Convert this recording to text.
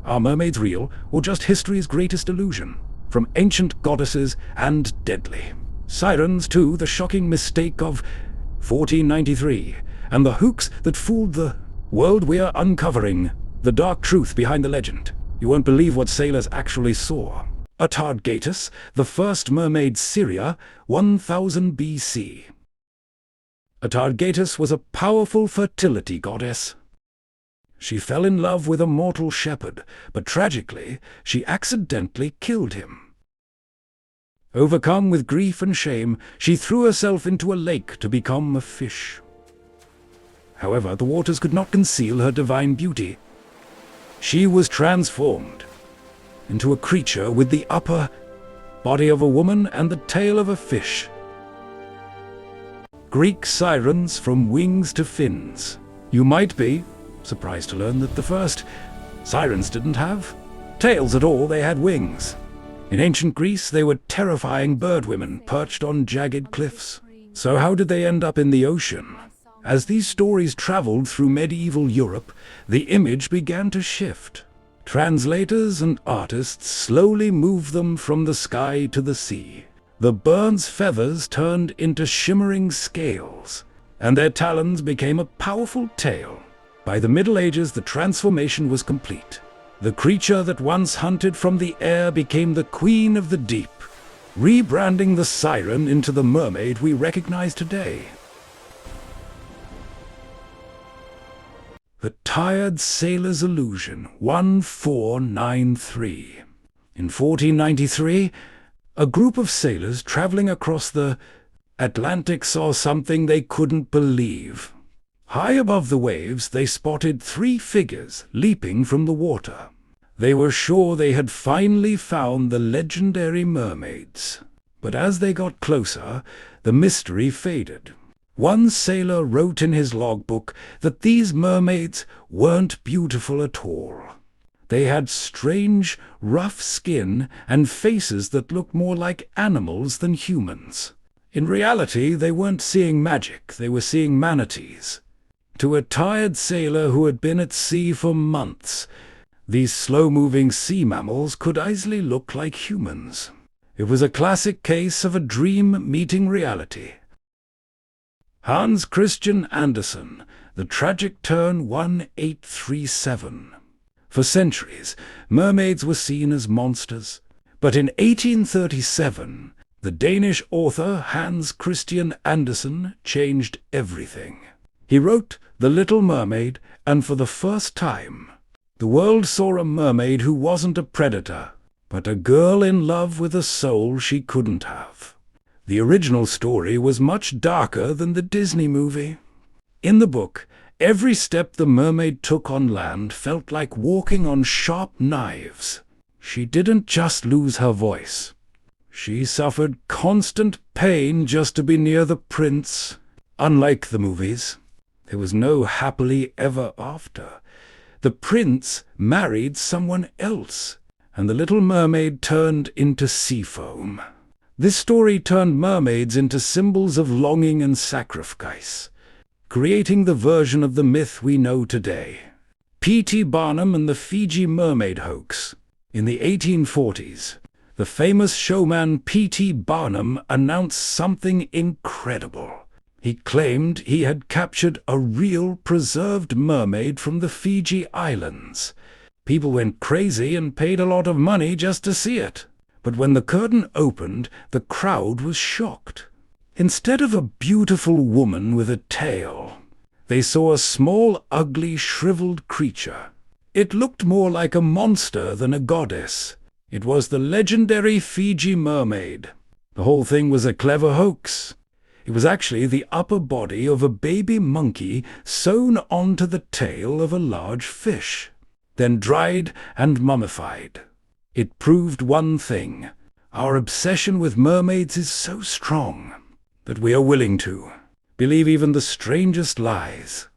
Are mermaids real, or just history's greatest illusion? From ancient goddesses and deadly sirens to the shocking mistake of 1493, and the hoax that fooled the world, we're uncovering the dark truth behind the legend. You won't believe what sailors actually saw. Atargatis, the first mermaid, Syria, 1000 BC. Atargatis was a powerful fertility goddess. She fell in love with a mortal shepherd, but tragically, she accidentally killed him. Overcome with grief and shame, she threw herself into a lake to become a fish. However, the waters could not conceal her divine beauty. She was transformed into a creature with the upper body of a woman and the tail of a fish. Greek Sirens from wings to fins. You might be surprised to learn that the first sirens didn't have tails at all, they had wings. In ancient Greece, they were terrifying birdwomen perched on jagged cliffs. So how did they end up in the ocean? As these stories traveled through medieval Europe, the image began to shift. Translators and artists slowly moved them from the sky to the sea. The bird's feathers turned into shimmering scales, and their talons became a powerful tail. By the Middle Ages, the transformation was complete. The creature that once hunted from the air became the queen of the deep, rebranding the siren into the mermaid we recognize today. The Tired Sailor's Illusion, 1493. In 1493, a group of sailors traveling across the Atlantic saw something they couldn't believe. High above the waves, they spotted 3 figures leaping from the water. They were sure they had finally found the legendary mermaids. But as they got closer, the mystery faded. One sailor wrote in his logbook that these mermaids weren't beautiful at all. They had strange, rough skin and faces that looked more like animals than humans. In reality, they weren't seeing magic, they were seeing manatees. To a tired sailor who had been at sea for months, these slow-moving sea mammals could easily look like humans. It was a classic case of a dream meeting reality. Hans Christian Andersen, The Tragic Turn, 1837. For centuries, mermaids were seen as monsters. But in 1837, the Danish author Hans Christian Andersen changed everything. He wrote The Little Mermaid, and for the first time, the world saw a mermaid who wasn't a predator, but a girl in love with a soul she couldn't have. The original story was much darker than the Disney movie. In the book, every step the mermaid took on land felt like walking on sharp knives. She didn't just lose her voice. She suffered constant pain just to be near the prince. Unlike the movies, there was no happily ever after. The prince married someone else, and the little mermaid turned into sea foam. This story turned mermaids into symbols of longing and sacrifice, creating the version of the myth we know today. P.T. Barnum and the Fiji mermaid hoax. In the 1840s, the famous showman P.T. Barnum announced something incredible. He claimed he had captured a real preserved mermaid from the Fiji Islands. People went crazy and paid a lot of money just to see it. But when the curtain opened, the crowd was shocked. Instead of a beautiful woman with a tail, they saw a small, ugly, shriveled creature. It looked more like a monster than a goddess. It was the legendary Fiji mermaid. The whole thing was a clever hoax. It was actually the upper body of a baby monkey sewn onto the tail of a large fish, then dried and mummified. It proved one thing: our obsession with mermaids is so strong that we are willing to believe even the strangest lies.